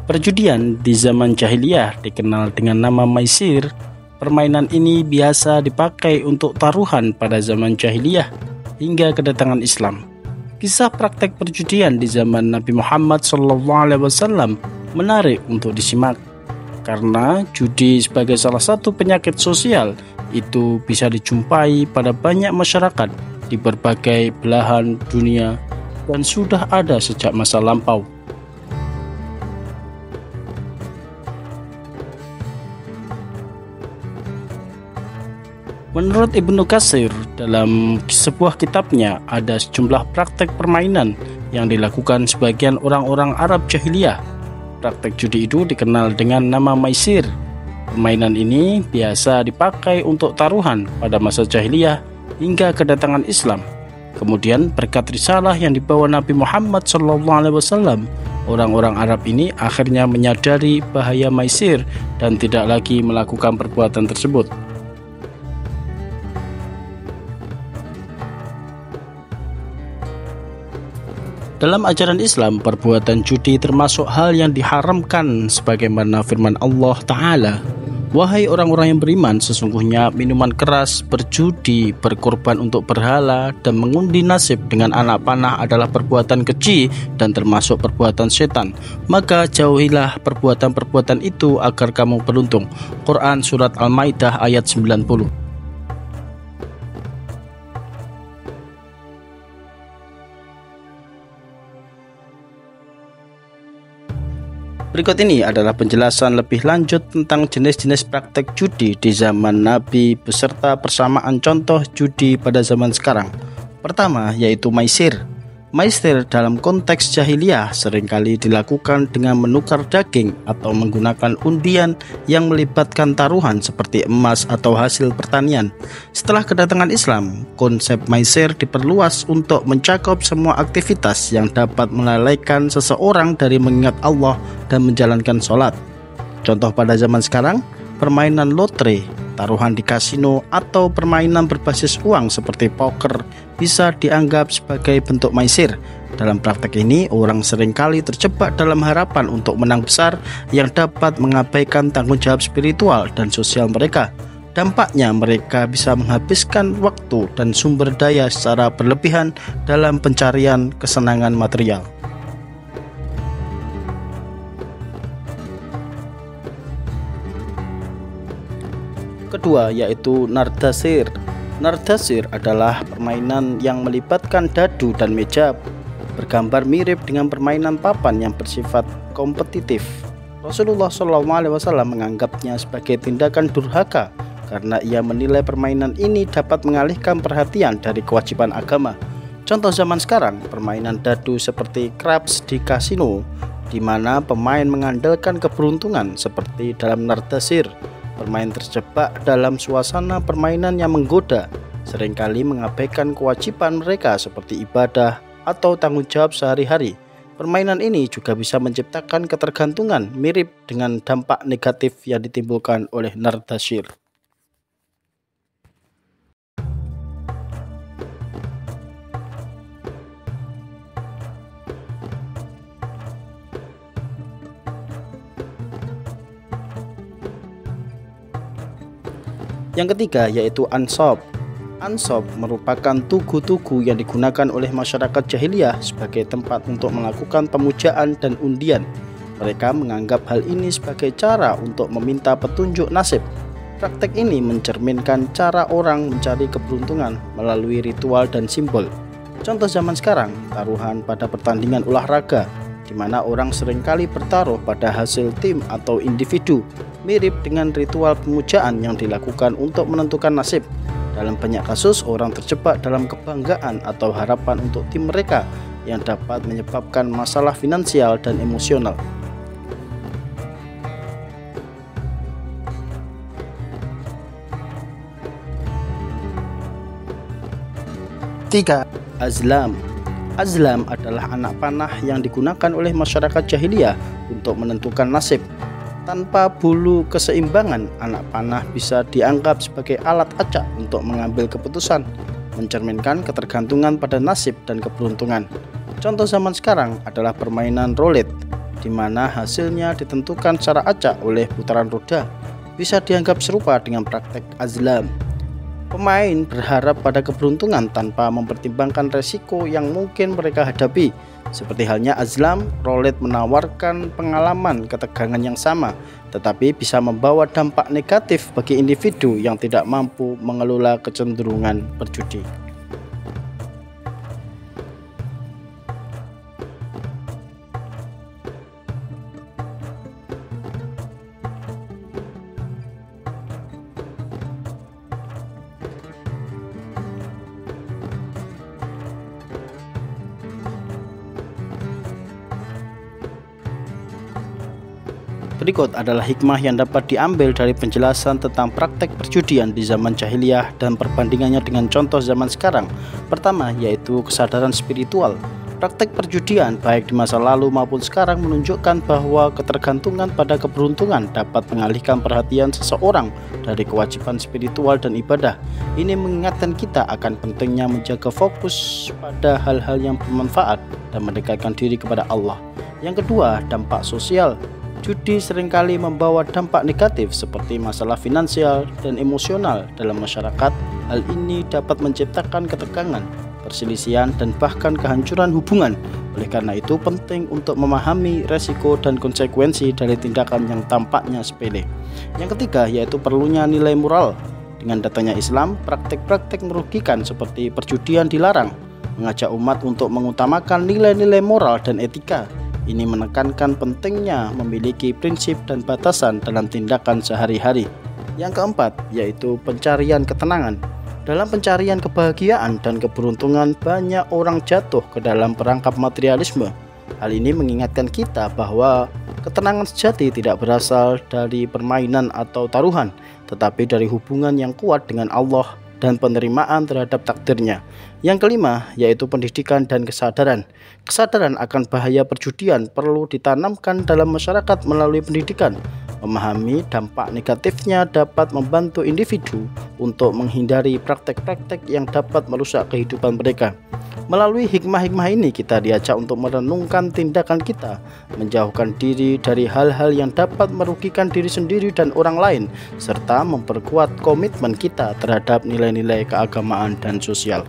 Perjudian di zaman jahiliyah dikenal dengan nama maisir. Permainan ini biasa dipakai untuk taruhan pada zaman jahiliyah hingga kedatangan Islam. Kisah praktek perjudian di zaman Nabi Muhammad SAW menarik untuk disimak, karena judi sebagai salah satu penyakit sosial itu bisa dijumpai pada banyak masyarakat di berbagai belahan dunia dan sudah ada sejak masa lampau. Menurut Ibnu Katsir, dalam sebuah kitabnya ada sejumlah praktek permainan yang dilakukan sebagian orang-orang Arab jahiliyah. Praktek judi itu dikenal dengan nama maisir. Permainan ini biasa dipakai untuk taruhan pada masa jahiliyah hingga kedatangan Islam. Kemudian berkat risalah yang dibawa Nabi Muhammad SAW, orang-orang Arab ini akhirnya menyadari bahaya maisir dan tidak lagi melakukan perbuatan tersebut. Dalam ajaran Islam, perbuatan judi termasuk hal yang diharamkan sebagaimana firman Allah Ta'ala, "Wahai orang-orang yang beriman, sesungguhnya minuman keras, berjudi, berkorban untuk berhala, dan mengundi nasib dengan anak panah adalah perbuatan keji dan termasuk perbuatan setan. Maka jauhilah perbuatan-perbuatan itu agar kamu beruntung." Quran Surat Al-Maidah ayat 90. Berikut ini adalah penjelasan lebih lanjut tentang jenis-jenis praktek judi di zaman Nabi beserta persamaan contoh judi pada zaman sekarang. Pertama, yaitu maisir. Maisir dalam konteks jahiliyah seringkali dilakukan dengan menukar daging atau menggunakan undian yang melibatkan taruhan seperti emas atau hasil pertanian. Setelah kedatangan Islam, konsep maisir diperluas untuk mencakup semua aktivitas yang dapat melalaikan seseorang dari mengingat Allah dan menjalankan sholat. Contoh pada zaman sekarang, permainan lotre, taruhan di kasino, atau permainan berbasis uang seperti poker bisa dianggap sebagai bentuk maisir. Dalam praktek ini, orang seringkali terjebak dalam harapan untuk menang besar yang dapat mengabaikan tanggung jawab spiritual dan sosial mereka. Dampaknya, mereka bisa menghabiskan waktu dan sumber daya secara berlebihan dalam pencarian kesenangan material. Kedua, yaitu nardasir. Nardasir adalah permainan yang melibatkan dadu dan meja, bergambar mirip dengan permainan papan yang bersifat kompetitif. Rasulullah SAW menganggapnya sebagai tindakan durhaka karena ia menilai permainan ini dapat mengalihkan perhatian dari kewajiban agama. Contoh zaman sekarang, permainan dadu seperti craps di kasino, di mana pemain mengandalkan keberuntungan seperti dalam nardasir. Pemain terjebak dalam suasana permainan yang menggoda, seringkali mengabaikan kewajiban mereka seperti ibadah atau tanggung jawab sehari-hari. Permainan ini juga bisa menciptakan ketergantungan mirip dengan dampak negatif yang ditimbulkan oleh nardasir. Yang ketiga, yaitu ansab. Ansab merupakan tugu-tugu yang digunakan oleh masyarakat jahiliyah sebagai tempat untuk melakukan pemujaan dan undian. Mereka menganggap hal ini sebagai cara untuk meminta petunjuk nasib. Praktek ini mencerminkan cara orang mencari keberuntungan melalui ritual dan simbol. Contoh zaman sekarang, taruhan pada pertandingan olahraga, di mana orang seringkali bertaruh pada hasil tim atau individu, mirip dengan ritual pemujaan yang dilakukan untuk menentukan nasib. Dalam banyak kasus, orang terjebak dalam kebanggaan atau harapan untuk tim mereka yang dapat menyebabkan masalah finansial dan emosional. Tiga, azlam. Azlam adalah anak panah yang digunakan oleh masyarakat jahiliyah untuk menentukan nasib. Tanpa bulu keseimbangan, anak panah bisa dianggap sebagai alat acak untuk mengambil keputusan, mencerminkan ketergantungan pada nasib dan keberuntungan. Contoh zaman sekarang adalah permainan roulette, di mana hasilnya ditentukan secara acak oleh putaran roda, bisa dianggap serupa dengan praktek azlam. Pemain berharap pada keberuntungan tanpa mempertimbangkan resiko yang mungkin mereka hadapi. Seperti halnya azlam, roulette menawarkan pengalaman ketegangan yang sama, tetapi bisa membawa dampak negatif bagi individu yang tidak mampu mengelola kecenderungan berjudi. Berikut adalah hikmah yang dapat diambil dari penjelasan tentang praktek perjudian di zaman jahiliyah dan perbandingannya dengan contoh zaman sekarang. Pertama, yaitu kesadaran spiritual. Praktek perjudian baik di masa lalu maupun sekarang menunjukkan bahwa ketergantungan pada keberuntungan dapat mengalihkan perhatian seseorang dari kewajiban spiritual dan ibadah. Ini mengingatkan kita akan pentingnya menjaga fokus pada hal-hal yang bermanfaat dan mendekatkan diri kepada Allah. Yang kedua, dampak sosial. Judi seringkali membawa dampak negatif seperti masalah finansial dan emosional dalam masyarakat. Hal ini dapat menciptakan ketegangan, perselisihan, dan bahkan kehancuran hubungan. Oleh karena itu penting untuk memahami resiko dan konsekuensi dari tindakan yang tampaknya sepele. Yang ketiga, yaitu perlunya nilai moral. Dengan datangnya Islam, praktek-praktek merugikan seperti perjudian dilarang, mengajak umat untuk mengutamakan nilai-nilai moral dan etika. Ini menekankan pentingnya memiliki prinsip dan batasan dalam tindakan sehari-hari. Yang keempat, yaitu pencarian ketenangan. Dalam pencarian kebahagiaan dan keberuntungan, banyak orang jatuh ke dalam perangkap materialisme. Hal ini mengingatkan kita bahwa ketenangan sejati tidak berasal dari permainan atau taruhan, tetapi dari hubungan yang kuat dengan Allah dan penerimaan terhadap takdirnya. Yang kelima, yaitu pendidikan dan kesadaran. Kesadaran akan bahaya perjudian perlu ditanamkan dalam masyarakat melalui pendidikan. Memahami dampak negatifnya dapat membantu individu untuk menghindari praktek-praktek yang dapat merusak kehidupan mereka. Melalui hikmah-hikmah ini kita diajak untuk merenungkan tindakan kita, menjauhkan diri dari hal-hal yang dapat merugikan diri sendiri dan orang lain, serta memperkuat komitmen kita terhadap nilai-nilai keagamaan dan sosial.